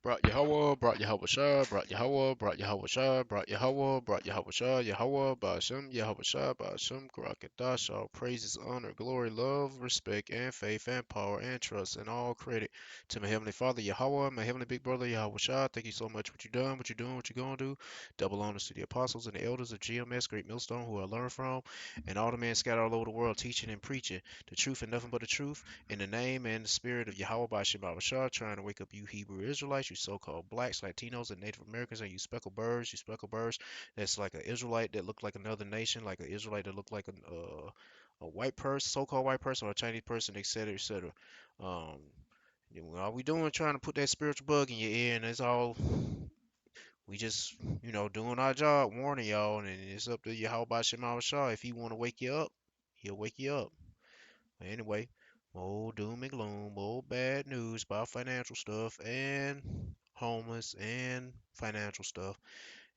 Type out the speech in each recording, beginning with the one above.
Brought Yahweh, brought Yahweh Shah, brought Yahweh, brought Yahweh Shah, brought Yahweh, brought Yahweh Shah, Yahweh, Ba'ashem, Yahweh Shah, Ba'ashem, Karakadash, all praises, honor, glory, love, respect, and faith, and power, and trust, and all credit to my Heavenly Father, Yahweh, my Heavenly Big Brother, Yahweh Shah. Thank you so much for what you've done, what you're doing, what you're going to do. Double honors to the apostles and the elders of GMS, Great Millstone, who I learned from, and all the men scattered all over the world teaching and preaching the truth and nothing but the truth. In the name and the spirit of Yahweh Ba'ashem Shah, trying to wake up you Hebrew Israelites, you so-called blacks, Latinos, and Native Americans, and you speckled birds. That's like an Israelite that looked like another nation, like an Israelite that looked like a white person, so-called white person, or a Chinese person, etc., etc. Um, all we doing trying to put that spiritual bug in your ear, and it's all we just, doing our job, warning y'all, and it's up to Yahweh Ba'ashem Shah. If he want to wake you up, he'll wake you up. Anyway, more doom and gloom, more bad news about financial stuff and homeless and financial stuff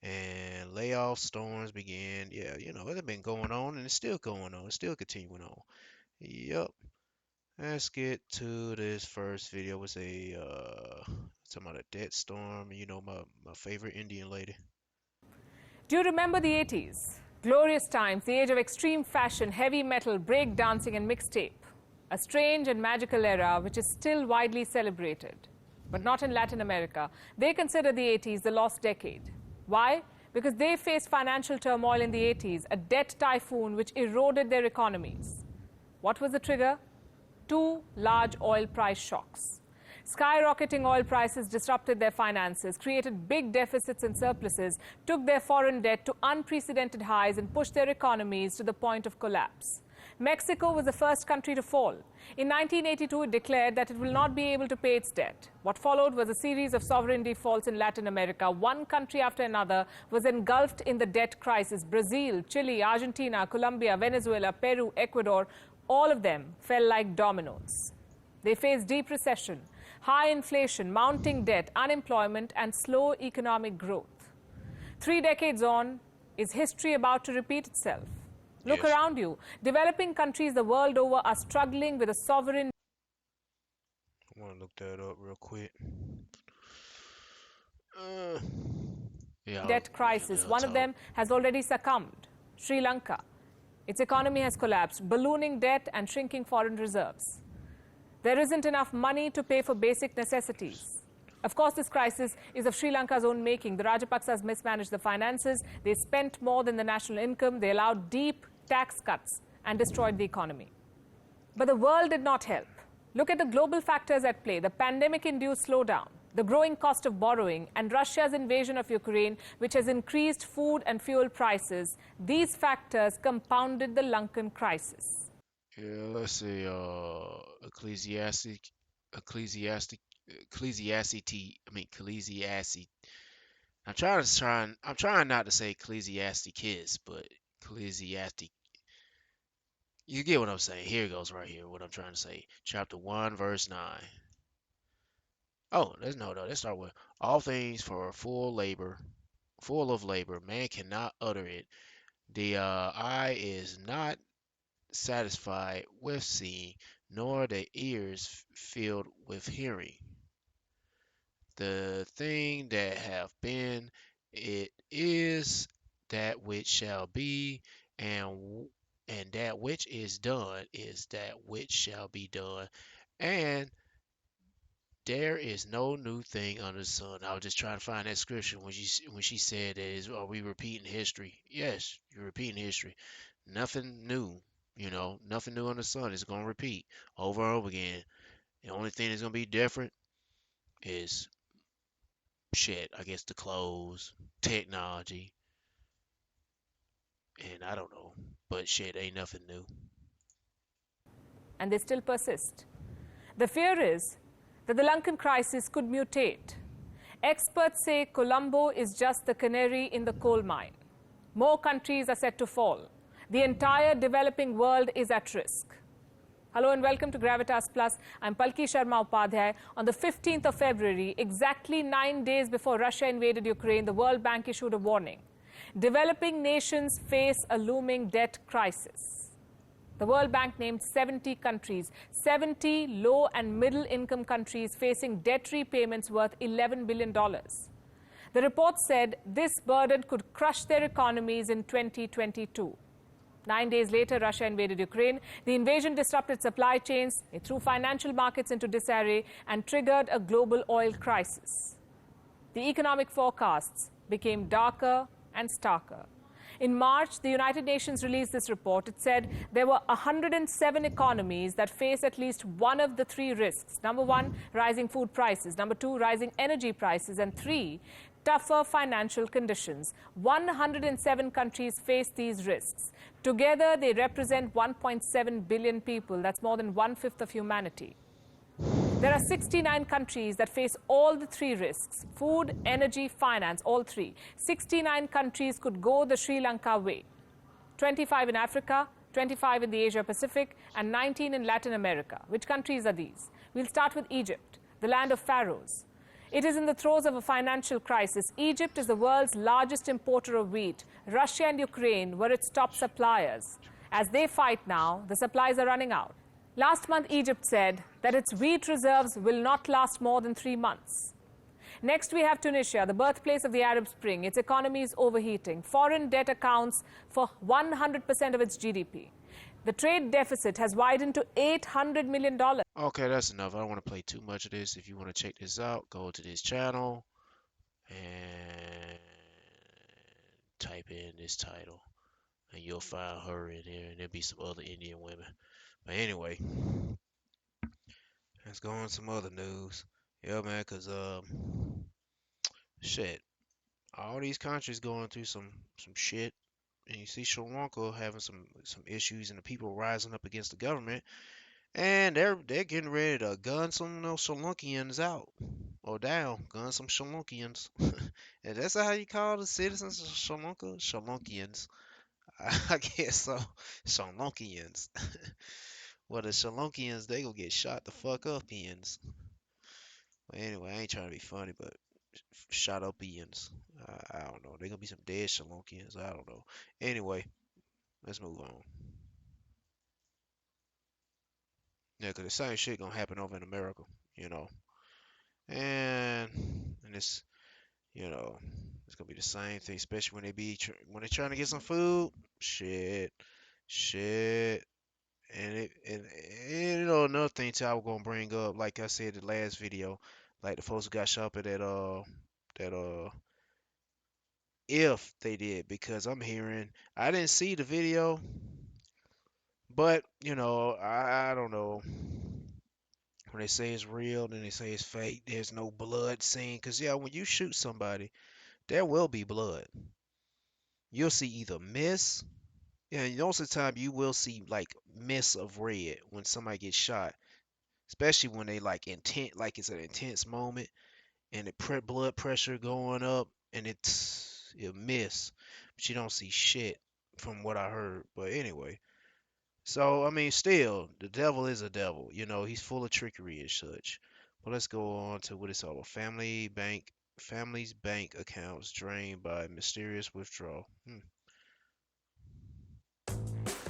and layoff storms begin. Yeah, it's been going on and it's still going on. It's still continuing on. Yep. Let's get to this first video. It's talking about a debt storm. My favorite Indian lady. Do you remember the 80s? Glorious times, the age of extreme fashion, heavy metal, break dancing and mixtape. A strange and magical era which is still widely celebrated. But not in Latin America. They consider the 80s the lost decade. Why? Because they faced financial turmoil in the 80s, a debt typhoon which eroded their economies. What was the trigger? Two large oil price shocks. Skyrocketing oil prices disrupted their finances, created big deficits and surpluses, took their foreign debt to unprecedented highs and pushed their economies to the point of collapse. Mexico was the first country to fall. In 1982, it declared that it will not be able to pay its debt. What followed was a series of sovereign defaults in Latin America. One country after another was engulfed in the debt crisis. Brazil, Chile, Argentina, Colombia, Venezuela, Peru, Ecuador, all of them fell like dominoes. They faced deep recession, high inflation, mounting debt, unemployment, and slow economic growth. 3 decades on, is history about to repeat itself? Look around you. Developing countries the world over are struggling with a sovereign I want to look that up real quick. debt crisis. One of them has already succumbed, Sri Lanka. Its economy has collapsed, ballooning debt and shrinking foreign reserves. There isn't enough money to pay for basic necessities. Of course, this crisis is of Sri Lanka's own making. The Rajapaksas mismanaged the finances. They spent more than the national income. They allowed deep tax cuts and destroyed the economy. But the world did not help. Look at the global factors at play: the pandemic-induced slowdown, the growing cost of borrowing, and Russia's invasion of Ukraine, which has increased food and fuel prices. These factors compounded the Lankan crisis. Yeah, let's see. Ecclesiastic. I'm trying not to say Ecclesiasticus, but Ecclesiastic. You get what I'm saying. Here it goes right here. What I'm trying to say. Chapter 1, verse 9. Oh, let's start with all things for full of labor. Man cannot utter it. The eye is not satisfied with seeing, nor the ears filled with hearing. The thing that have been, it is that which shall be, and that which is done is that which shall be done, and there is no new thing under the sun. I was just trying to find that scripture when she said that are we repeating history? Yes, you're repeating history. Nothing new, nothing new under the sun is gonna repeat over and over again. The only thing that's gonna be different is shit, I guess the clothes, technology, and I don't know. But shit, ain't nothing new. And they still persist. The fear is that the Lankan crisis could mutate. Experts say Colombo is just the canary in the coal mine. More countries are set to fall. The entire developing world is at risk. Hello and welcome to Gravitas Plus. I'm Palki Sharma Upadhyay. On the 15th of February, exactly 9 days before Russia invaded Ukraine, the World Bank issued a warning. Developing nations face a looming debt crisis. The World Bank named 70 countries, 70 low and middle income countries facing debt repayments worth $11 billion. The report said this burden could crush their economies in 2022. 9 days later, Russia invaded Ukraine. The invasion disrupted supply chains, it threw financial markets into disarray, and triggered a global oil crisis. The economic forecasts became darker and starker. In March, the United Nations released this report. It said there were 107 economies that face at least one of the three risks. Number one, rising food prices. Number two, rising energy prices. And three, tougher financial conditions. 107 countries face these risks. Together, they represent 1.7 billion people. That's more than 1/5 of humanity. There are 69 countries that face all the three risks: food, energy, finance, all three. 69 countries could go the Sri Lanka way. 25 in Africa, 25 in the Asia-Pacific, and 19 in Latin America. Which countries are these? We'll start with Egypt, the land of pharaohs. It is in the throes of a financial crisis. Egypt is the world's largest importer of wheat. Russia and Ukraine were its top suppliers. As they fight now, the supplies are running out. Last month, Egypt said that its wheat reserves will not last more than 3 months. Next, we have Tunisia, the birthplace of the Arab Spring. Its economy is overheating. Foreign debt accounts for 100% of its GDP. The trade deficit has widened to $800 million. Okay, that's enough. I don't want to play too much of this. If you want to check this out, go to this channel and type in this title, and you'll find her in there, and there'll be some other Indian women. But anyway, let's go on some other news. Yeah, man, cause shit, all these countries going through some shit, and you see Sri Lanka having some issues, and the people rising up against the government, and they're getting ready to gun some Sri Lankans out or down, gun some Sri Lankans, and that's how you call the citizens of Sri Lanka, Sri Lankans. I guess so, Sri Lankans. Well, the Sri Lankans, they gonna get shot the fuck up ends. Well, anyway, I ain't trying to be funny, but shot up ends. I don't know. They gonna be some dead Sri Lankans. I don't know. Anyway, let's move on. Yeah, 'cause the same shit gonna happen over in America, you know. And it's, you know, it's gonna be the same thing, especially when when they trying to get some food. Shit. And you know, another thing too I was gonna bring up, like I said in the last video, like the folks who got shot up at that if they did, because I'm hearing, I didn't see the video, but you know, I don't know, when they say it's real, then they say it's fake, there's no blood seen, because yeah, when you shoot somebody, there will be blood. You'll see either mist, and most of the time you will see like mist of red when somebody gets shot, especially when they like intent, like it's an intense moment, and the blood pressure going up, and it miss, but you don't see shit from what I heard. But anyway, so I mean, still, the devil is a devil. You know, he's full of trickery and such. But let's go on to what it's all about. Family's bank accounts drained by mysterious withdrawal.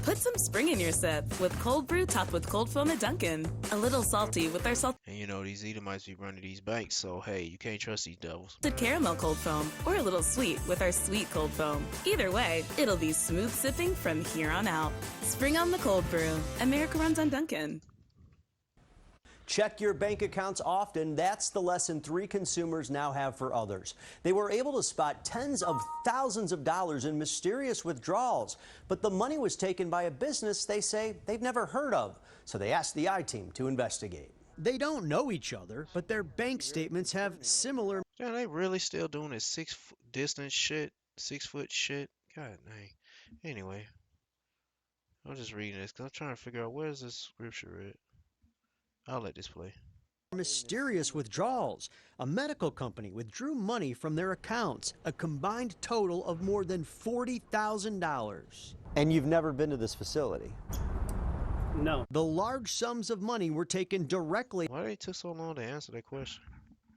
Put some spring in your sip with cold brew topped with cold foam at Dunkin'. A little salty with our salted And you know, these Edomites be running these banks, so hey, you can't trust these devils. caramel cold foam, or a little sweet with our sweet cold foam. Either way, it'll be smooth sipping from here on out. Spring on the cold brew. America runs on Dunkin'. Check your bank accounts often. That's the lesson 3 consumers now have for others. They were able to spot tens of thousands of dollars in mysterious withdrawals, but the money was taken by a business they say they've never heard of. So they asked the I-Team to investigate. They don't know each other, but their bank statements have similar. Yeah, they really still doing this 6 foot distance shit, 6 foot shit. God dang. Anyway, I'm just reading this because I'm trying to figure out where's this scripture at. I'll let this play. Mysterious withdrawals. A medical company withdrew money from their accounts, a combined total of more than $40,000. And you've never been to this facility? No. The large sums of money were taken directly Why they took so long to answer that question?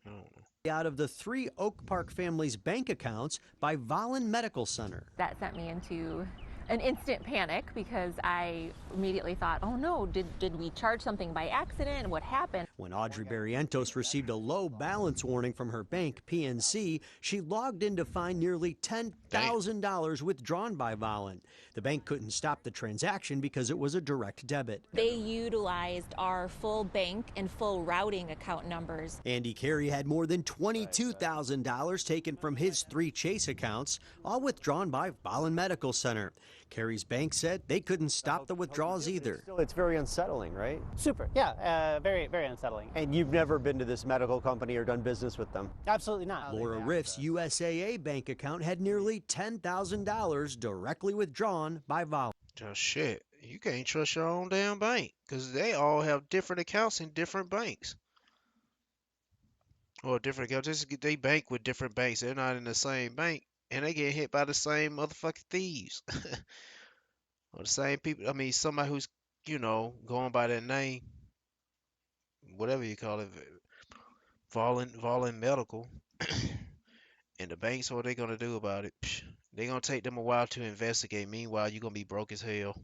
I don't know. out of the 3 Oak Park family's bank accounts by Vollen Medical Center. That sent me into an instant panic because I immediately thought, oh no, did we charge something by accident? What happened? When Audrey Barrientos received a low balance warning from her bank, PNC, she logged in to find nearly Damn. $10,000 withdrawn by Volin. The bank couldn't stop the transaction because it was a direct debit. They utilized our full bank and full routing account numbers. Andy Carey had more than $22,000 taken from his 3 Chase accounts, all withdrawn by Volin Medical Center. Carey's bank said they couldn't stop the withdrawals either. Still, it's very unsettling, right? Super, yeah, very, very unsettling. And you've never been to this medical company or done business with them? Absolutely not. Laura Riff's USAA bank account had nearly $10,000 directly withdrawn by Volin. Just shit. You can't trust your own damn bank because they all have different accounts in different banks. Or different accounts. They bank with different banks. They're not in the same bank. And they get hit by the same motherfucking thieves. Or the same people. I mean, somebody who's, going by that name. Whatever you call it. Volin Medical. And the banks, what they going to do about it? They going to take them a while to investigate. Meanwhile, you're going to be broke as hell.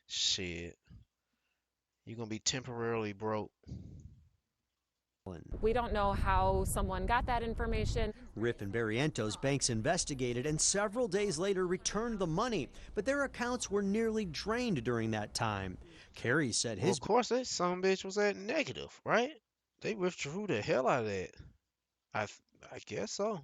Shit. You're going to be temporarily broke. We don't know how someone got that information. Riff and Barrientos banks investigated and several days later returned the money, but their accounts were nearly drained during that time. Carey said Well, his of course, that some bitch was at negative, right? They withdrew the hell out of that. I guess so.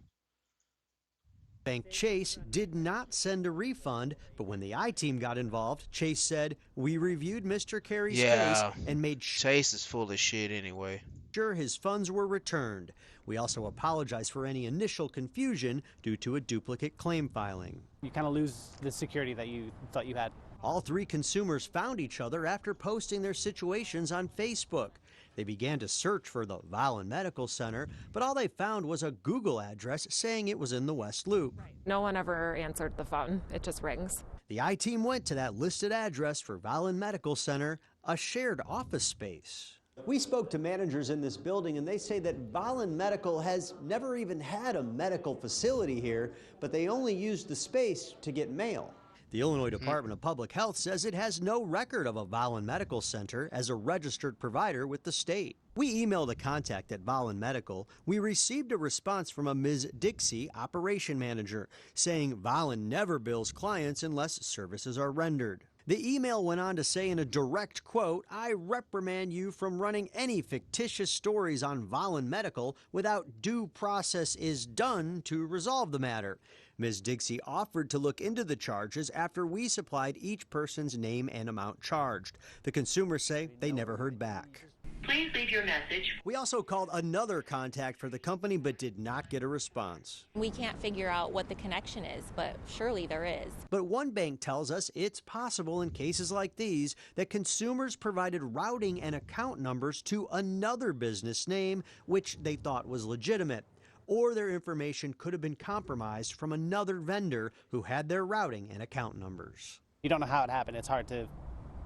bank Chase did not send a refund, but when the I-Team got involved, Chase said, "We reviewed Mr. Carey's Yeah. case and made Chase is full of shit anyway. sure his funds were returned. We also apologize for any initial confusion due to a duplicate claim filing." You kind of lose the security that you thought you had. All 3 consumers found each other after posting their situations on Facebook. They began to search for the Volin Medical Center, but all they found was a Google address saying it was in the West Loop. No one ever answered the phone. It just rings. The I-Team went to that listed address for Volin Medical Center, a shared office space. We spoke to managers in this building, and they say that Volin Medical has never even had a medical facility here, but they only used the space to get mail. The Illinois Department of Public Health says it has no record of a Volin Medical Center as a registered provider with the state. We emailed a contact at Volin Medical. We received a response from a Ms. Dixie, operation manager, saying Volin never bills clients unless services are rendered. The email went on to say in a direct quote, "I reprimand you from running any fictitious stories on Volin Medical without due process is done to resolve the matter." Ms. Dixie offered to look into the charges after we supplied each person's name and amount charged. The consumers say they never heard back. Please leave your message. We also called another contact for the company but did not get a response. We can't figure out what the connection is, but surely there is. But one bank tells us it's possible in cases like these that consumers provided routing and account numbers to another business name which they thought was legitimate. Or their information could have been compromised from another vendor who had their routing and account numbers. You don't know how it happened. It's hard to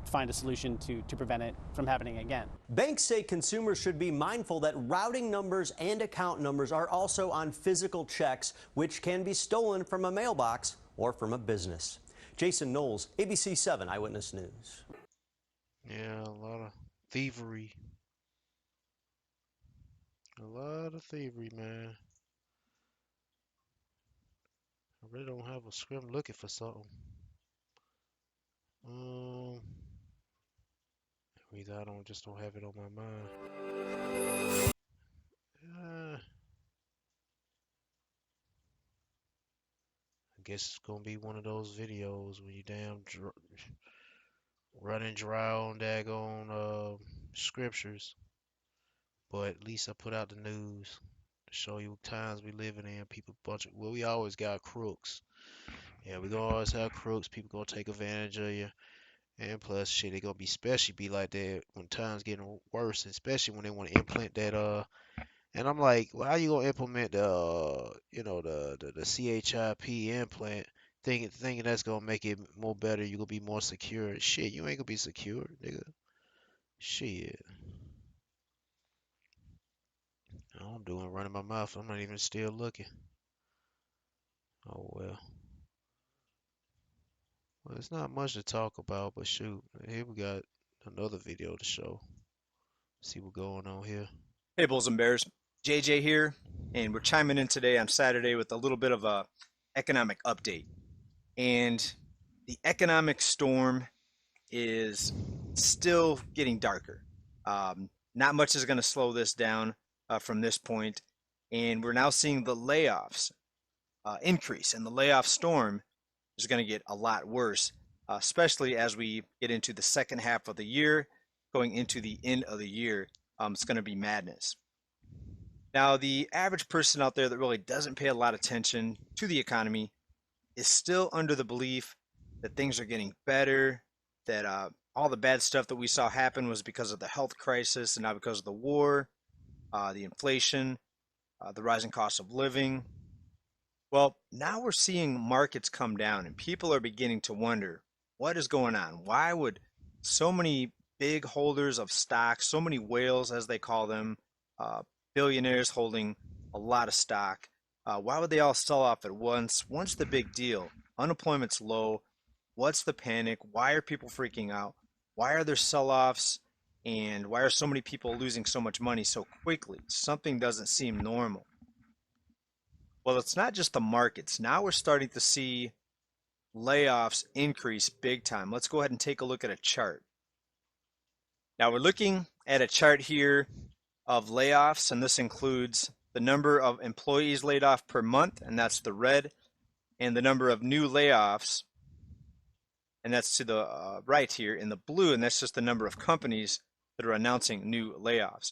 find a solution to prevent it from happening again. Banks say consumers should be mindful that routing numbers and account numbers are also on physical checks, which can be stolen from a mailbox or from a business. Jason Knowles, ABC 7 Eyewitness News. Yeah, a lot of thievery. A lot of thievery, man. I really don't have a script. I'm looking for something. Either I just don't have it on my mind. I guess it's gonna be one of those videos when you damn running dry on daggone scriptures. But at least I put out the news to show you what times we living in. People we always got crooks. Yeah, we gonna always have crooks. People gonna take advantage of you. And plus, shit, they gonna be especially be like that when times getting worse, especially when they want to implement that. And I'm like, well, how you gonna implement the CHIP implant, thinking that's gonna make it more better? You gonna be more secure? Shit, you ain't gonna be secure, nigga. Shit. I'm doing running my mouth. I'm not even still looking. Oh well. Well, it's not much to talk about, but shoot, here we got another video to show. See what's going on here. Hey, Bulls and Bears. JJ here, and we're chiming in today on Saturday with a little bit of a economic update. And the economic storm is still getting darker. Not much is going to slow this down from this point, and we're now seeing the layoffs increase, and the layoff storm is going to get a lot worse, especially as we get into the second half of the year, going into the end of the year. It's going to be madness. Now, the average person out there that really doesn't pay a lot of attention to the economy is still under the belief that things are getting better, that all the bad stuff that we saw happen was because of the health crisis and not because of the war, the inflation, the rising cost of living. Well, now we're seeing markets come down and people are beginning to wonder what is going on. Why would so many big holders of stocks, so many whales as they call them, billionaires holding a lot of stock, why would they all sell off at once? What's the big deal? Unemployment's low. What's the panic? Why are people freaking out? Why are there sell-offs? And why are so many people losing so much money so quickly? Something doesn't seem normal. Well, it's not just the markets. Now we're starting to see layoffs increase big time. Let's go ahead and take a look at a chart. Now we're looking at a chart here of layoffs, and this includes the number of employees laid off per month, and that's the red, and the number of new layoffs, and that's to the right here in the blue, and that's just the number of companies that are announcing new layoffs.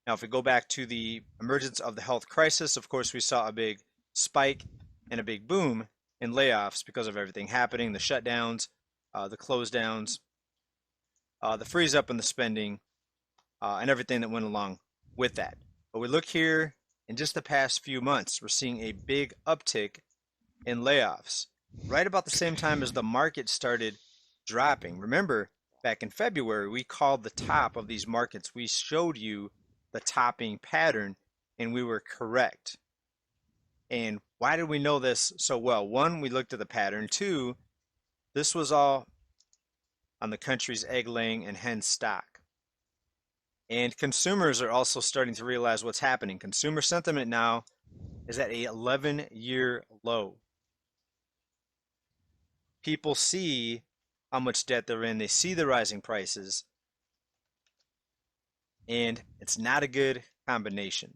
Now, if we go back to the emergence of the health crisis, of course, we saw a big spike and a big boom in layoffs because of everything happening, the shutdowns, the close downs, the freeze up in the spending, and everything that went along with that. But we look here in just the past few months, we're seeing a big uptick in layoffs right about the same time as the market started dropping. Remember, back in February, we called the top of these markets. We showed you the topping pattern, and we were correct. And why did we know this so well? One, we looked at the pattern. Two, this was all on the country's egg laying and hen stock. And consumers are also starting to realize what's happening. Consumer sentiment now is at a 11-year low. People see how much debt they're in. They see the rising prices. And it's not a good combination.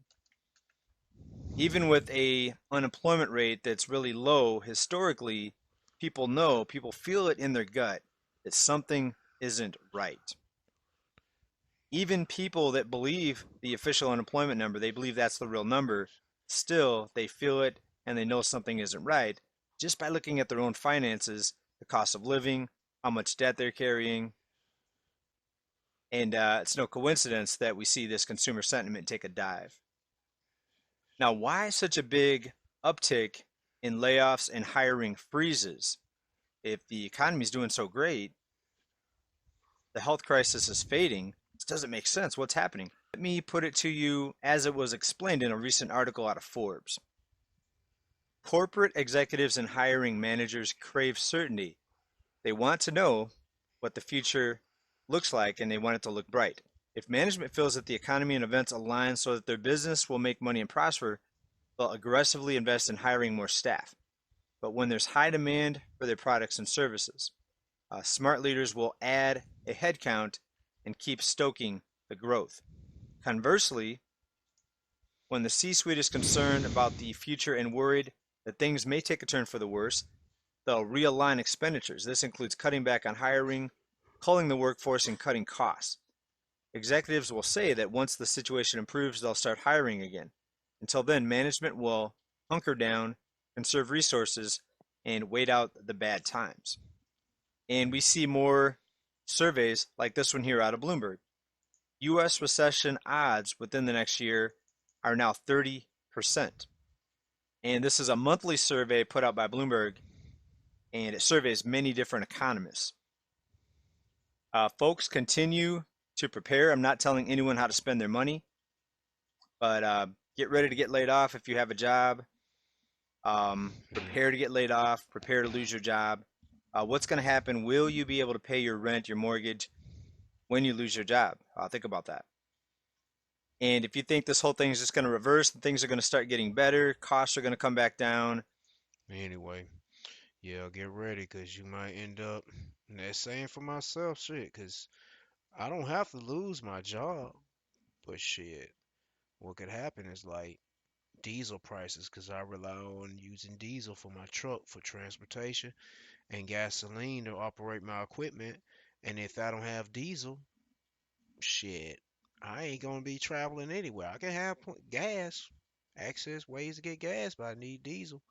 Even with a unemployment rate that's really low, historically, people know, people feel it in their gut that something isn't right. Even people that believe the official unemployment number, they believe that's the real number, still they feel it and they know something isn't right just by looking at their own finances, the cost of living, how much debt they're carrying. And it's no coincidence that we see this consumer sentiment take a dive. Now, why such a big uptick in layoffs and hiring freezes? If the economy is doing so great, the health crisis is fading. This doesn't make sense. What's happening? Let me put it to you as it was explained in a recent article out of Forbes. Corporate executives and hiring managers crave certainty. They want to know what the future looks like, and they want it to look bright. If management feels that the economy and events align so that their business will make money and prosper, they'll aggressively invest in hiring more staff. But when there's high demand for their products and services, smart leaders will add a headcount and keep stoking the growth. Conversely, when the C-suite is concerned about the future and worried that things may take a turn for the worse, they'll realign expenditures. This includes cutting back on hiring, culling the workforce, and cutting costs. Executives will say that once the situation improves, they'll start hiring again. Until then, management will hunker down, conserve resources, and wait out the bad times. And we see more surveys like this one here out of Bloomberg. U.S. recession odds within the next year are now 30%. And this is a monthly survey put out by Bloomberg, and it surveys many different economists. Folks, continue to prepare. I'm not telling anyone how to spend their money, but get ready to get laid off if you have a job. Prepare to get laid off. Prepare to lose your job. What's going to happen? Will you be able to pay your rent, your mortgage when you lose your job? Think about that. And if you think this whole thing is just going to reverse and things are going to start getting better, costs are going to come back down. Anyway, yeah, get ready, cause you might end up. And that's same for myself, shit, cause I don't have to lose my job, but shit, what could happen is like diesel prices, cause I rely on using diesel for my truck for transportation and gasoline to operate my equipment. And if I don't have diesel, shit, I ain't gonna be traveling anywhere. I can have gas, access ways to get gas, but I need diesel.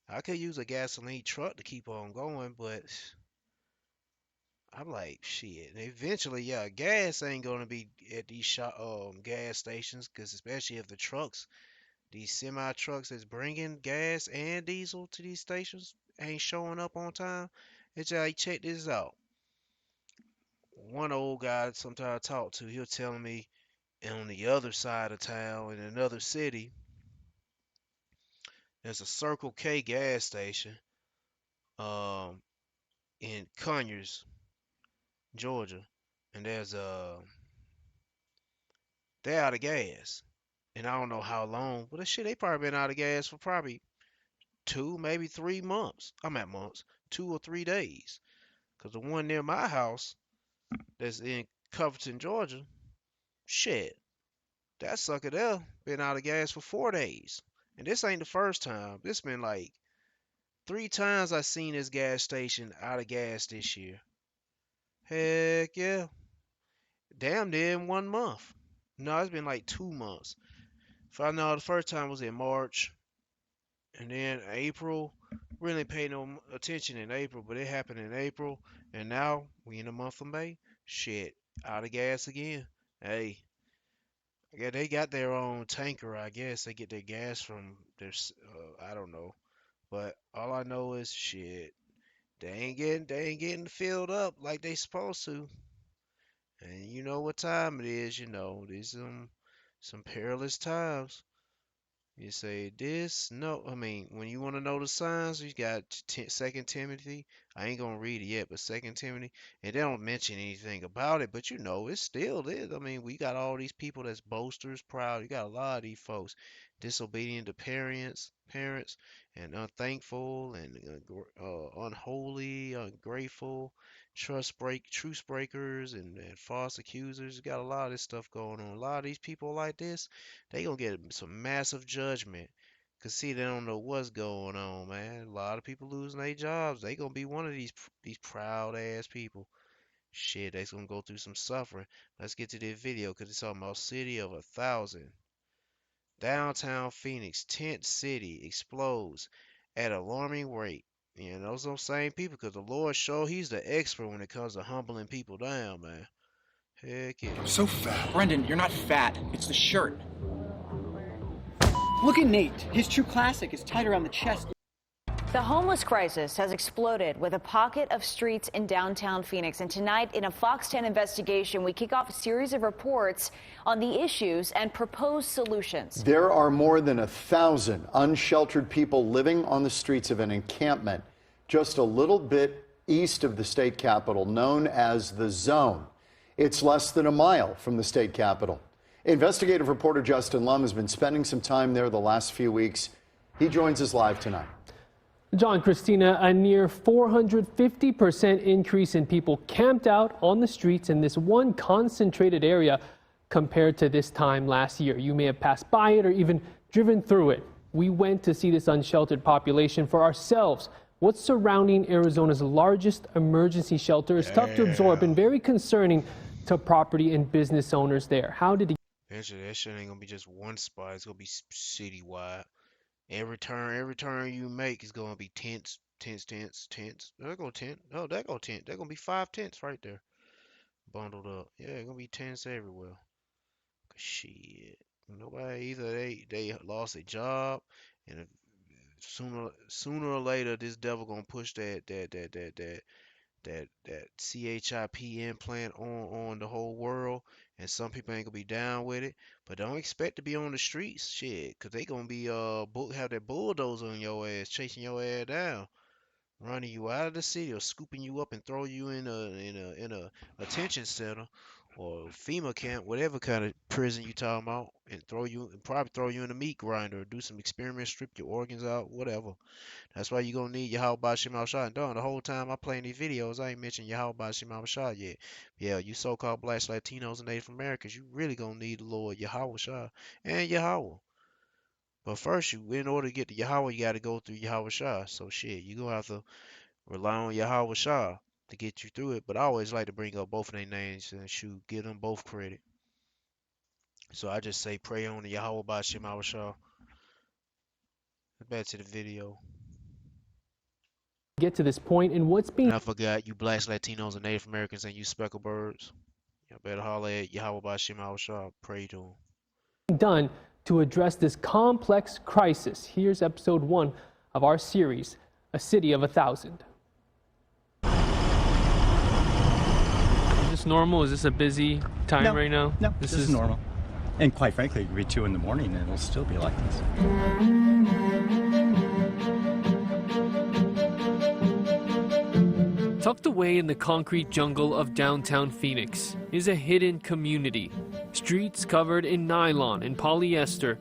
I could use a gasoline truck to keep on going, but I'm like, shit. Eventually, yeah, gas ain't gonna be at these gas stations, cause especially if the trucks, these semi trucks that's bringing gas and diesel to these stations ain't showing up on time. It's like, check this out. One old guy sometimes I talk to, he'll tell me on the other side of town in another city, there's a Circle K gas station um in Conyers, Georgia, and they're out of gas. And I don't know how long, but shit, they probably been out of gas for probably 2, maybe 3 months. I'm at months, 2 or 3 days. Cause the one near my house that's in Covington, Georgia, shit, that sucker there been out of gas for 4 days. And this ain't the first time. This been like 3 times I seen this gas station out of gas this year. Heck yeah. Damn near in 1 month. No, it's been like 2 months. If I know the first time was in March, and then April. Really paid no attention in April, but it happened in April, and now we in the month of May. Shit, out of gas again. Hey, yeah, they got their own tanker. I guess they get their gas from their. I don't know, but all I know is shit. They ain't getting filled up like they supposed to. And you know what time it is. You know these some perilous times. You say this? No, I mean when you want to know the signs, you got Second Timothy. I ain't gonna read it yet, but Second Timothy, and they don't mention anything about it. But you know, it's still is. I mean, we got all these people that's boasters, proud. You got a lot of these folks disobedient to parents, and unthankful, and unholy, ungrateful, truce breakers, and false accusers. You got a lot of this stuff going on. A lot of these people like this they gonna get some massive judgment. Cause see, they don't know what's going on, man. A lot of people losing their jobs. They gonna be one of these proud ass people. Shit, they's gonna go through some suffering. Let's get to this video, cause it's talking about city of 1,000. Downtown Phoenix, tent city explodes at alarming rate. And those same people, cause the Lord show He's the expert when it comes to humbling people down, man. Heck yeah. I'm so fat. Brendan, you're not fat. It's the shirt. Look at Nate. His true classic is tight around the chest. The homeless crisis has exploded with a pocket of streets in downtown Phoenix. And tonight, in a Fox 10 investigation, we kick off a series of reports on the issues and proposed solutions. There are more than 1,000 unsheltered people living on the streets of an encampment just a little bit east of the state capitol, known as the Zone. It's less than a mile from the state capitol. Investigative reporter Justin Lum has been spending some time there the last few weeks. He joins us live tonight. John, Christina, a near 450% increase in people camped out on the streets in this one concentrated area compared to this time last year. You may have passed by it or even driven through it. We went to see this unsheltered population for ourselves. What's surrounding Arizona's largest emergency shelter is tough to absorb and very concerning to property and business owners there. How did That shit ain't gonna be just one spot. It's gonna be citywide. Every turn you make is gonna be tents. There go tent. Oh, there go tent. There gonna be 5 tents right there, bundled up. Yeah, gonna be tents everywhere. Shit, nobody either. They lost a job, and sooner or later this devil gonna push that CHIP implant on the whole world, and some people ain't gonna be down with it. But don't expect to be on the streets, shit, cause they gonna be have that bulldozer on your ass, chasing your ass down. running you out of the city or scooping you up and throw you in a attention center or FEMA camp, whatever kind of prison you talking about, and probably throw you in a meat grinder or do some experiments, strip your organs out, whatever. That's why you gonna need Yahweh Bashim Shah. And done the whole time I playing these videos, I ain't mentioned Yahweh Bashim Shah yet. Yeah, you so-called blacks, Latinos, and Native Americans, you really gonna need the Lord Yahweh Shah and Yahweh. But first, in order to get to Yahweh, you got to go through Yahweh Shah. So shit, you gonna have to rely on Yahweh Shah to get you through it. But I always like to bring up both of their names and shoot, give them both credit. So I just say pray on the Yahweh Bashim Shah. Back to the video. Get to this point and what's being. And I forgot you blacks, Latinos, and Native Americans, and you speckled birds. You better holler at Yahweh Bashim Shah. Pray to him. Done to address this complex crisis. Here's episode 1 of our series, A City of 1,000. Is this normal? Is this a busy time right now? No, this is normal. And quite frankly, it could be 2 in the morning and it'll still be like this. Tucked away in the concrete jungle of downtown Phoenix is a hidden community. Streets covered in nylon and polyester,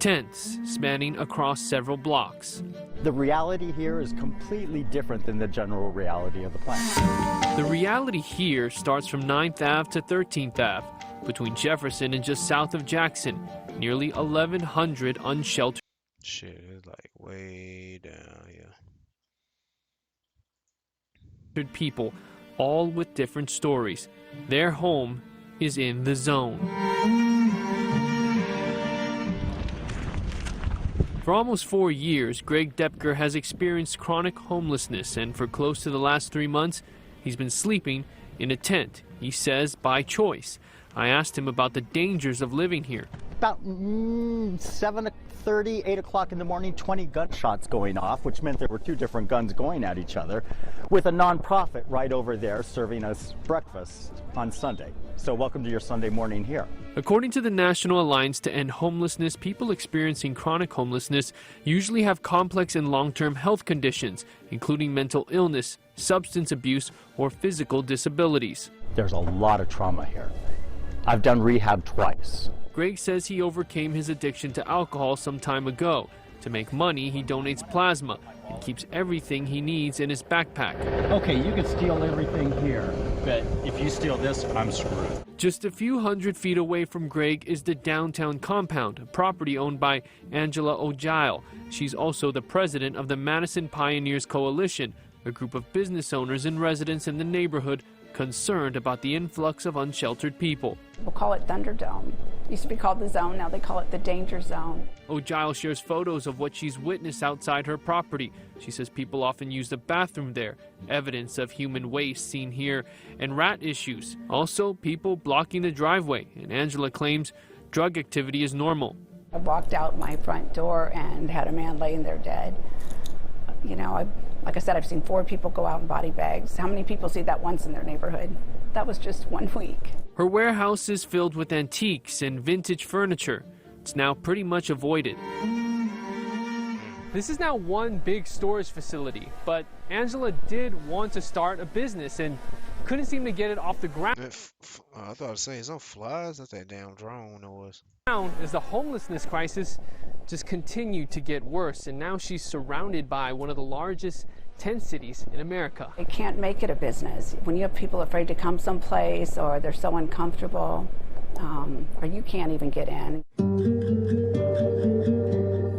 tents spanning across several blocks. The reality here is completely different than the general reality of the planet. The reality here starts from 9th Ave to 13th Ave, between Jefferson and just south of Jackson, nearly 1,100 unsheltered. Shit, it's like way down here. People, all with different stories. Their home is in the zone. For almost 4 years, Greg Depker has experienced chronic homelessness, and for close to the last 3 months, he's been sleeping in a tent, he says, by choice. I asked him about the dangers of living here. About 7:30, 8 o'clock in the morning, 20 gunshots going off, which meant there were 2 different guns going at each other, with a nonprofit right over there serving us breakfast on Sunday. So welcome to your Sunday morning here. According to the National Alliance to End Homelessness, people experiencing chronic homelessness usually have complex and long-term health conditions, including mental illness, substance abuse, or physical disabilities. There's a lot of trauma here. I've done rehab twice. Greg says he overcame his addiction to alcohol some time ago. To make money, he donates plasma and keeps everything he needs in his backpack. Okay, you can steal everything here, but if you steal this, I'm screwed. Just a few hundred feet away from Greg is the downtown compound, a property owned by Angela O'Giles. She's also the president of the Madison Pioneers Coalition, a group of business owners and residents in the neighborhood concerned about the influx of unsheltered people. We'll call it Thunderdome. It used to be called the Zone, now they call it the Danger Zone. O'Giles shares photos of what she's witnessed outside her property. She says people often use the bathroom there, evidence of human waste seen here, and rat issues. Also, people blocking the driveway, and Angela claims drug activity is normal. I walked out my front door and had a man laying there dead. You know, like I said, I've seen 4 people go out in body bags. How many people see that once in their neighborhood? That was just 1 week. Her warehouse is filled with antiques and vintage furniture. It's now pretty much avoided. This is now one big storage facility, but Angela did want to start a business and couldn't seem to get it off the ground. I thought I was saying some flies. That's that damn drone noise. As the homelessness crisis just continued to get worse, and now she's surrounded by one of the largest tent cities in America. They can't make it a business. When you have people afraid to come someplace, or they're so uncomfortable, or you can't even get in.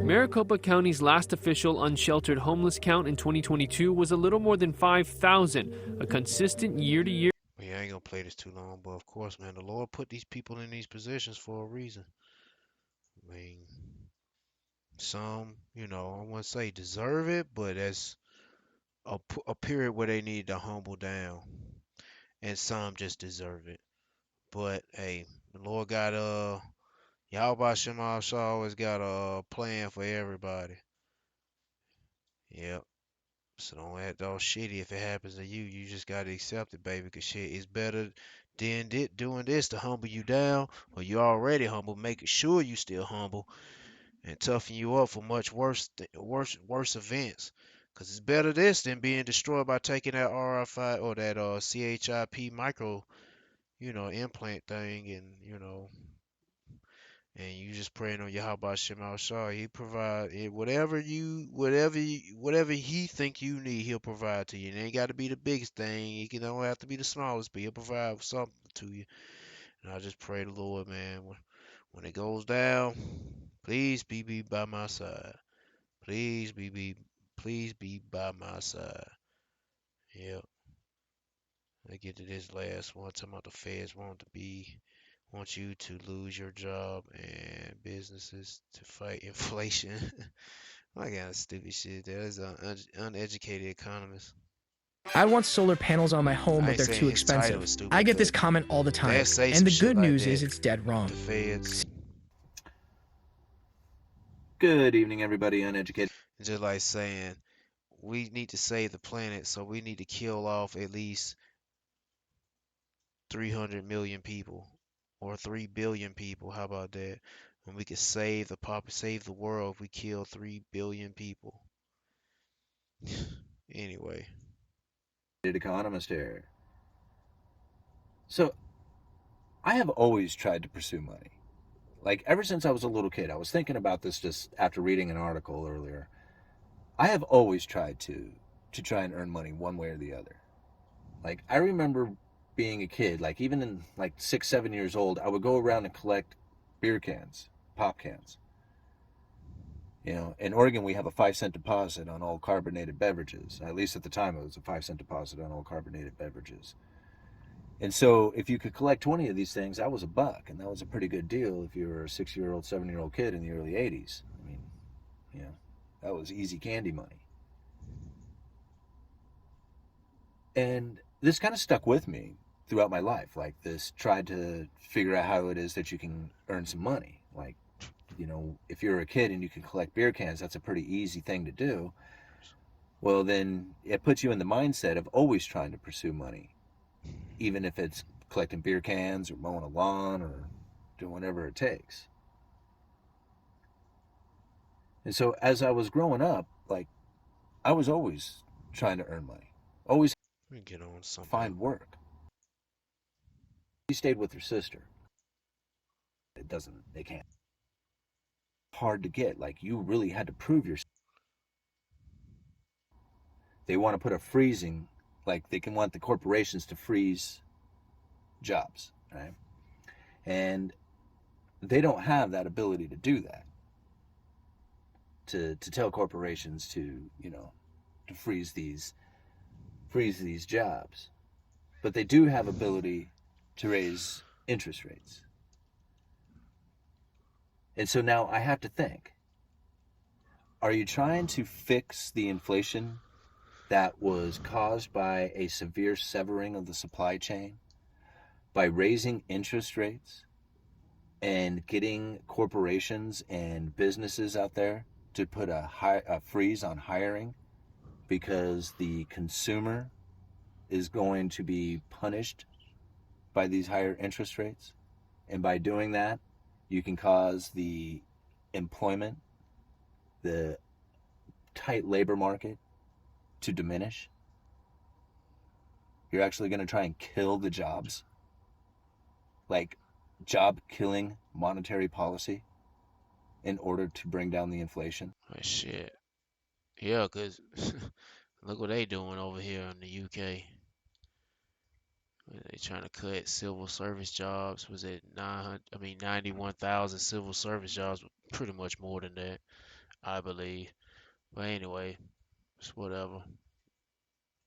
Maricopa County's last official unsheltered homeless count in 2022 was a little more than 5,000, a consistent year-to-year. Yeah, I ain't gonna play this too long, but of course, man, the Lord put these people in these positions for a reason. I mean, some, I wouldn't say deserve it, but that's a period where they need to humble down, and some just deserve it. But hey, the Lord got Yahweh Shema always got a plan for everybody. Yep. So don't act all shitty if it happens to you. You just gotta accept it, baby. Cause shit is better than doing this to humble you down, or you already humble, making sure you still humble, and toughen you up for much worse events. Cause it's better this than being destroyed by taking that RFI or that CHIP micro, implant thing, and and you just praying on Yahweh Shem Shah. He provide it, whatever he think you need, he'll provide to you. It ain't got to be the biggest thing. It can don't have to be the smallest, but he'll provide something to you. And I just pray the Lord, man, when it goes down, please be by my side. Please please be by my side. Yep. I get to this last one talking about the feds want you to lose your job and businesses to fight inflation. What kind of stupid shit? That is an uneducated economist. I want solar panels on my home, I but ain't they're saying too his title expensive. is stupid, I get this but comment all the time, they say and some the shit good like news is that. it's dead wrong. The feds. Good evening, everybody. Uneducated. Just like saying we need to save the planet, so we need to kill off at least 300 million people or 3 billion people. How about that? When we could save the world if we kill 3 billion people. Anyway. Economist here. So, I have always tried to pursue money. Like, ever since I was a little kid, I was thinking about this just after reading an article earlier. I have always tried to try and earn money one way or the other. Like, I remember being a kid, like even in like 6, 7 years old, I would go around and collect beer cans, pop cans. In Oregon, we have a 5-cent deposit on all carbonated beverages. At least at the time, it was a 5-cent deposit on all carbonated beverages. And so if you could collect 20 of these things, that was $1, and that was a pretty good deal if you were a 6-year-old, 7-year-old kid in the early 80s. I mean, that was easy candy money. And this kind of stuck with me throughout my life. Like this, tried to figure out how it is that you can earn some money. Like, if you're a kid and you can collect beer cans, that's a pretty easy thing to do. Well, then it puts you in the mindset of always trying to pursue money, even if it's collecting beer cans or mowing a lawn or doing whatever it takes. And so as I was growing up, like, I was always trying to earn money, always get on something. Find work. She stayed with her sister. They can't. Hard to get. Like, you really had to prove yourself. They want to put a freezing, like they can want the corporations to freeze jobs, right? And they don't have that ability to do that. To tell corporations to freeze these jobs. But they do have ability to raise interest rates. And so now I have to think, are you trying to fix the inflation that was caused by a severe severing of the supply chain by raising interest rates and getting corporations and businesses out there to put a freeze on hiring because the consumer is going to be punished by these higher interest rates? And by doing that, you can cause the employment, the tight labor market to diminish. You're actually going to try and kill the jobs, like job killing monetary policy, in order to bring down the inflation. Oh, shit. Yeah, because look what they doing over here in the UK. They trying to cut civil service jobs. Was it 91,000 civil service jobs? Pretty much more than that, I believe. But anyway, it's whatever.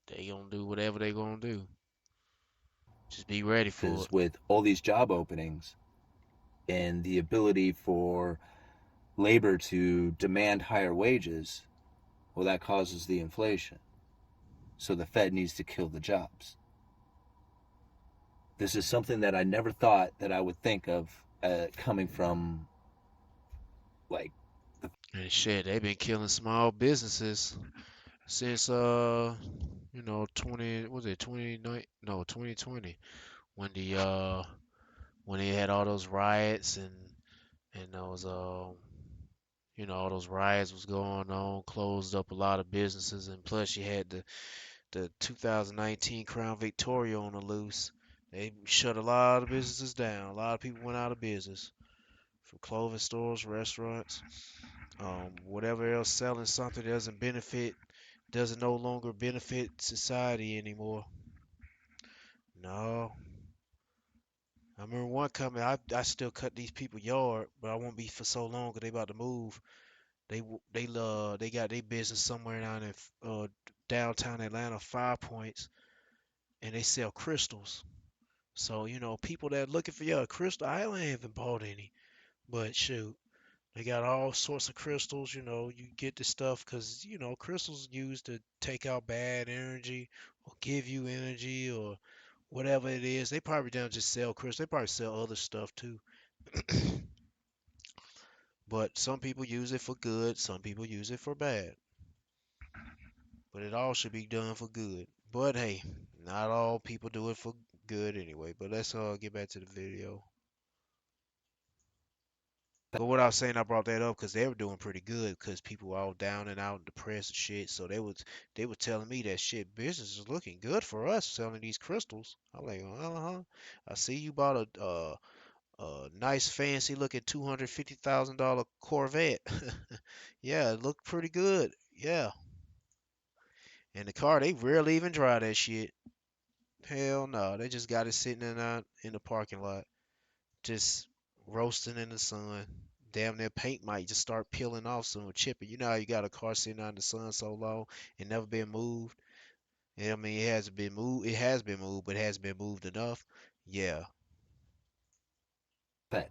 They gonna do whatever they gonna do. Just be ready for it. Because with all these job openings and the ability for labor to demand higher wages, well, that causes the inflation. So the Fed needs to kill the jobs. This is something that I never thought that I would think of coming from, like, and shit, they've been killing small businesses since 2020, when when they had all those riots and those You know, all those riots was going on, closed up a lot of businesses, and plus you had the 2019 Crown Victoria on the loose. They shut a lot of businesses down. A lot of people went out of business, from clothing stores, restaurants, whatever else selling something that doesn't no longer benefit society anymore. No. I remember one company, I still cut these people yard, but I won't be for so long because they about to move. They got their business somewhere down in downtown Atlanta, 5 Points, and they sell crystals. So, you know, people that looking for your crystal, I ain't even bought any, but shoot, they got all sorts of crystals. You know, you get the stuff because you know crystals used to take out bad energy or give you energy or whatever it is. They probably don't just sell crystals. They probably sell other stuff too. But some people use it for good, some people use it for bad. But it all should be done for good. But hey, not all people do it for good anyway. But let's get back to the video. But what I was saying, I brought that up because they were doing pretty good because people were all down and out and depressed and shit. So they were telling me that shit business is looking good for us selling these crystals. I'm like, uh-huh. I see you bought a nice fancy looking $250,000 Corvette. Yeah, it looked pretty good. Yeah. And the car, they rarely even drive that shit. Hell no, they just got it sitting in the parking lot, just roasting in the sun. Damn, their paint might just start peeling off soon, chipping. You know how you got a car sitting out in the sun so long and never been moved? Yeah, I mean, it hasn't been moved. It has been moved, but it hasn't been moved enough. Yeah. Fed.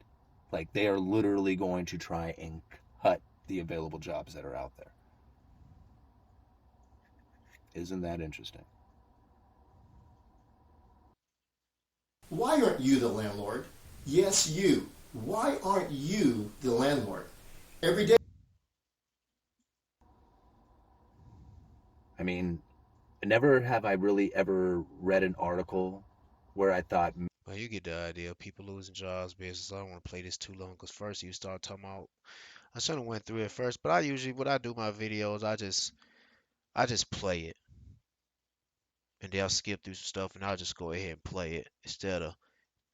Like they are literally going to try and cut the available jobs that are out there. Isn't that interesting? Why aren't you the landlord? Yes, you. Why aren't you the landlord? Every day. I mean, never have I really ever read an article where I thought, Well, you get the idea. People losing jobs, business. I don't want to play this too long because first you start talking about. I should have went through it first, but I usually when I do my videos, I just play it, and then I'll skip through some stuff, and I'll just go ahead and play it instead of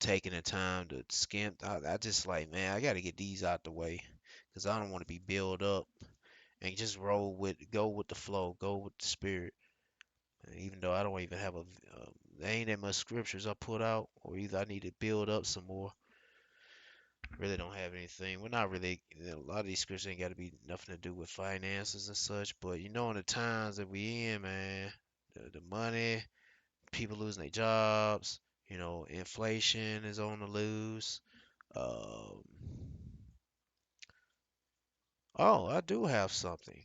taking the time to skim. I just like, man, I got to get these out the way because I don't want to be built up and just go with the flow, go with the spirit. Even though I don't even have there ain't that much scriptures I put out, or either I need to build up some more. Really don't have anything. Well, not really. A lot of these scriptures ain't got to be nothing to do with finances and such. But you know, in the times that we in, man, the money, people losing their jobs, you know, inflation is on the loose. Um, oh, I do have something.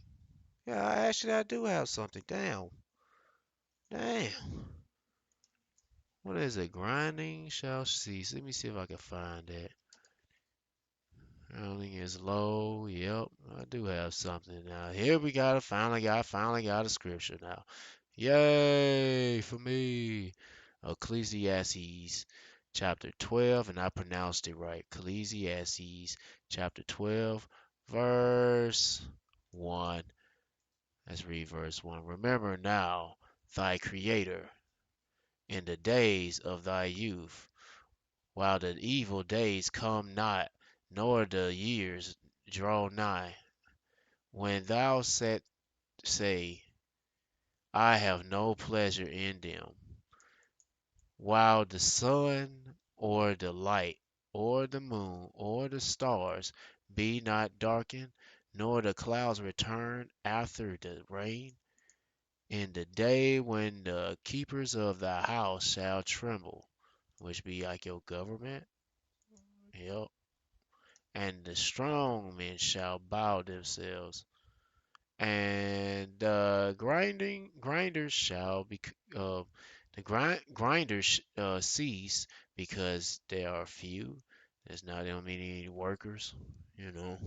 Yeah, I do have something. Damn. Damn. What is it? Grinding shall cease. Let me see if I can find that. Rolling is low. Yep, I do have something now. Here we got it. Finally got a scripture now. Yay for me. Ecclesiastes chapter 12, and I pronounced it right. Ecclesiastes chapter 12, verse 1. Let's read verse 1. Remember now thy Creator in the days of thy youth, while the evil days come not, nor the years draw nigh, when thou say, I have no pleasure in them, while the sun or the light or the moon or the stars be not darkened, nor the clouds return after the rain, in the day when the keepers of the house shall tremble, which be like your government. Yep. And the strong men shall bow themselves, and the grinders shall be grinders cease because there are few. There's not many workers, you know.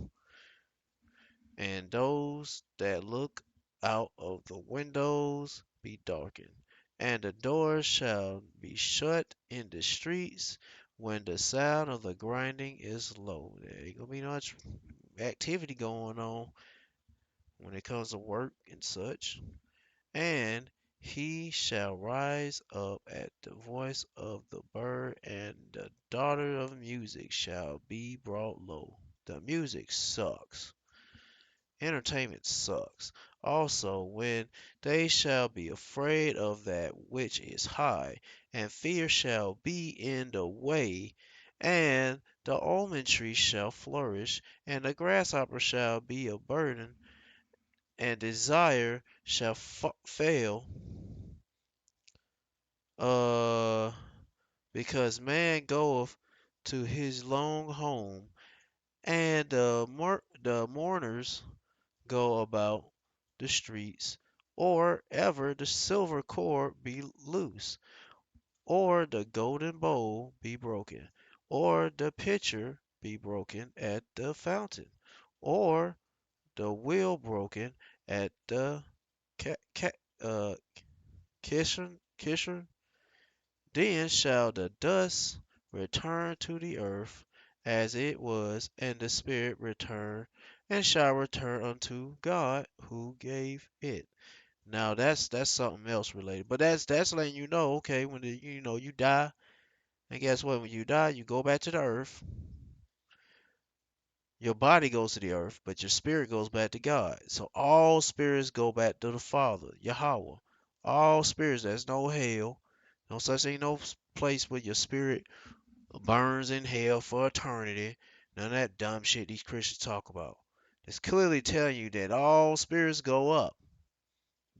And those that look out of the windows be darkened, and the doors shall be shut in the streets when the sound of the grinding is low. There ain't gonna be much activity going on when it comes to work and such. And he shall rise up at the voice of the bird, and the daughter of music shall be brought low. The music sucks. Entertainment sucks. Also, when they shall be afraid of that which is high, and fear shall be in the way, and the almond tree shall flourish, and the grasshopper shall be a burden, and desire shall fail, uh, because man goeth to his long home, and the mourners go about the streets, or ever the silver cord be loose, or the golden bowl be broken, or the pitcher be broken at the fountain, or the wheel broken at the ca- ca- uh, kitchen. Then shall the dust return to the earth as it was, and the spirit return, and shall return unto God who gave it. Now that's something else related, but that's letting you know, okay, when you die, and guess what? When you die, you go back to the earth. Your body goes to the earth, but your spirit goes back to God. So all spirits go back to the Father, Yahweh. All spirits, there's no hell. No such thing, no place where your spirit burns in hell for eternity. None of that dumb shit these Christians talk about. It's clearly telling you that all spirits go up,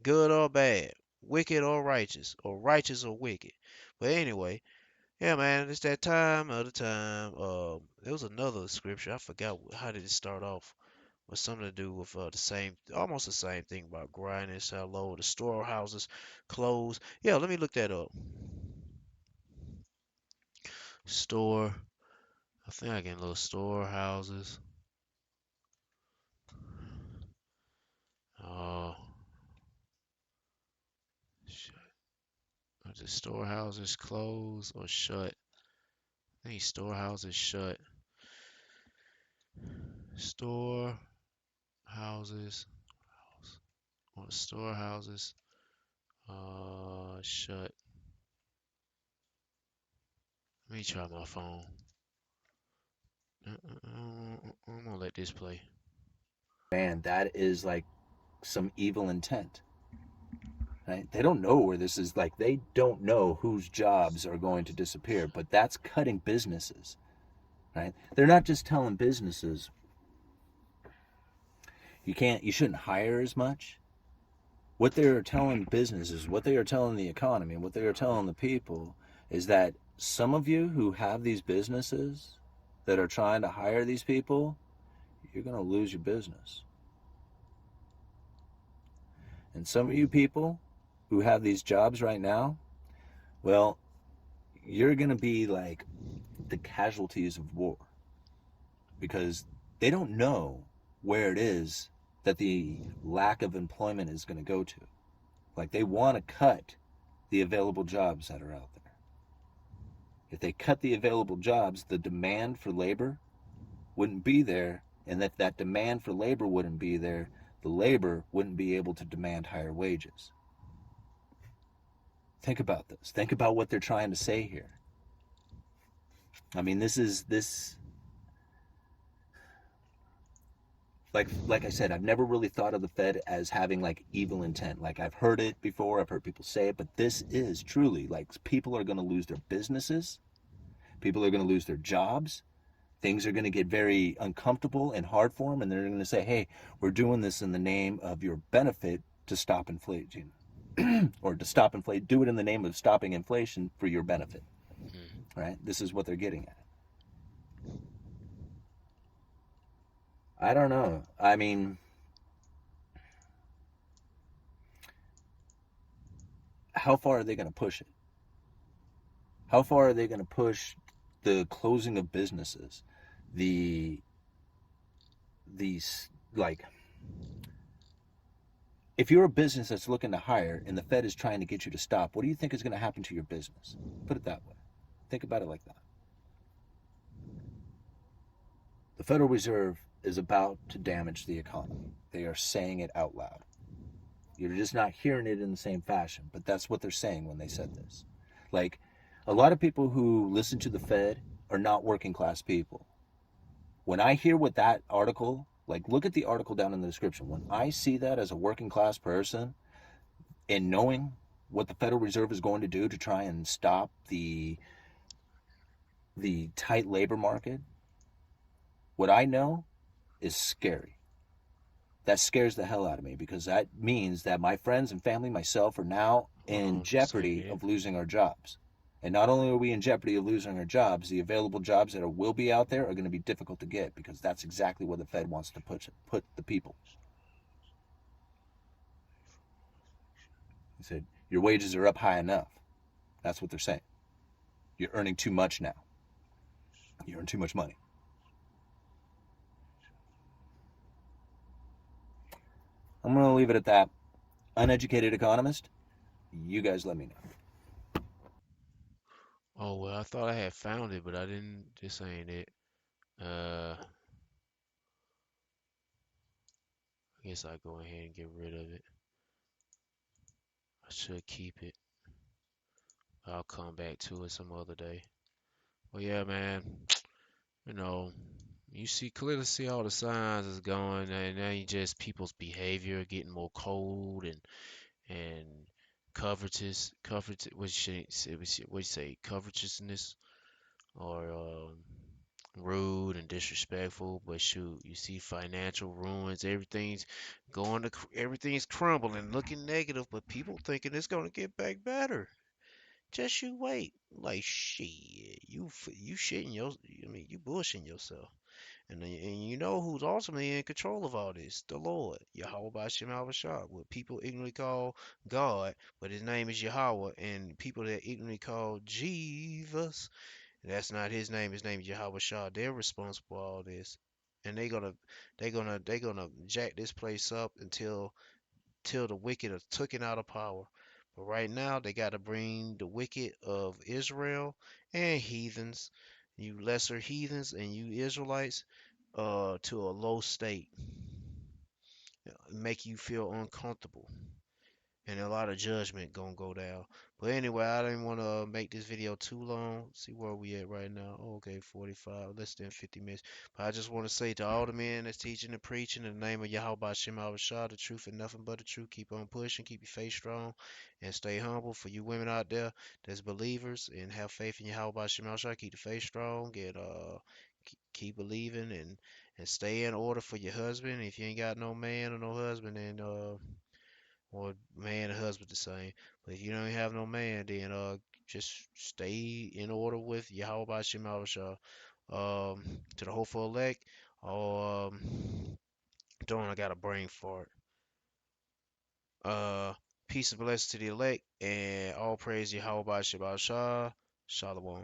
good or bad, wicked or righteous or wicked. But anyway, yeah, man, it's that time of the time. There was another scripture. I forgot how did it start off. With something to do with almost the same thing about grinding, how low the storehouses close. Yeah, let me look that up. Store. I think I get little storehouses. Oh, shut. Are the storehouses closed or shut? I think storehouses shut. Storehouses. Or storehouses. Shut. Let me try my phone. I'm gonna let this play. Man, that is like some evil intent. Right? They don't know where this is, like they don't know whose jobs are going to disappear, but that's cutting businesses. Right? They're not just telling businesses you shouldn't hire as much. What they are telling businesses, what they are telling the economy, what they are telling the people is that some of you who have these businesses that are trying to hire these people, you're going to lose your business. And some of you people who have these jobs right now, well, you're going to be like the casualties of war, because they don't know where it is that the lack of employment is going to go to. Like, they want to cut the available jobs that are out there. If they cut the available jobs, the demand for labor wouldn't be there, and if that demand for labor wouldn't be there, the labor wouldn't be able to demand higher wages. Think about this. Think about what they're trying to say here. I mean, like I said, I've never really thought of the Fed as having like evil intent. Like, I've heard it before, I've heard people say it, but this is truly like, people are going to lose their businesses, people are going to lose their jobs, things are going to get very uncomfortable and hard for them, and they're going to say, hey, we're doing this in the name of your benefit to stop inflation. Or to stop inflation, do it in the name of stopping inflation for your benefit. Right? This is what they're getting at. I don't know. I mean, how far are they going to push it? How far are they going to push the closing of businesses? These, like, if you're a business that's looking to hire and the Fed is trying to get you to stop, what do you think is going to happen to your business? Put it that way. Think about it like that. The Federal Reserve is about to damage the economy. They are saying it out loud. You're just not hearing it in the same fashion, but that's what they're saying when they said this. Like, a lot of people who listen to the Fed are not working class people. When I hear what that article, like, look at the article down in the description. When I see that as a working class person and knowing what the Federal Reserve is going to do to try and stop the tight labor market, what I know is scary. That scares the hell out of me, because that means that my friends and family, myself, are now in jeopardy of losing our jobs. And not only are we in jeopardy of losing our jobs, the available jobs that will be out there are going to be difficult to get, because that's exactly where the Fed wants to put the people. He said, your wages are up high enough. That's what they're saying. You're earning too much now. You earn too much money. I'm going to leave it at that. Uneducated economist, you guys let me know. Oh, well, I thought I had found it, but I didn't. This ain't it. I guess I'll go ahead and get rid of it. I should keep it. I'll come back to it some other day. Well, yeah, man. You know, you clearly see all the signs is going, and now you just people's behavior getting more cold and what you say, covetousness, or rude and disrespectful. But shoot, you see financial ruins, everything's crumbling, looking negative, but people thinking it's gonna get back better. Just you wait. Like shit, you shitting you bullshitting yourself. And you know who's ultimately in control of all this? The Lord, Yahweh Bashim Shah, what people ignorantly call God, but his name is Yahweh, and people that ignorantly call Jesus, that's not his name. His name is Yahweh Shah. They're responsible for all this, and they're gonna jack this place up till the wicked are taken out of power. But right now, they got to bring the wicked of Israel and heathens, you lesser heathens and you Israelites, to a low state, make you feel uncomfortable, and a lot of judgment gonna go down. But anyway, I didn't want to make this video too long. See where we at right now. Oh, okay, 45, less than 50 minutes. But I just want to say to all the men that's teaching and preaching in the name of Yahweh Shem Shah, the truth and nothing but the truth. Keep on pushing, keep your faith strong, and stay humble. For you women out there that's believers and have faith in Yahweh Shem Shah, keep the faith strong and keep believing and stay in order for your husband. If you ain't got no man or no husband, then or man and husband the same. But if you don't have no man, then just stay in order with Yahweh Bashim Shah. To the hopeful elect. Oh, don't I got a brain fart. Uh, peace and blessings to the elect, and all praise Yahweh Bashim Shah. Shalom.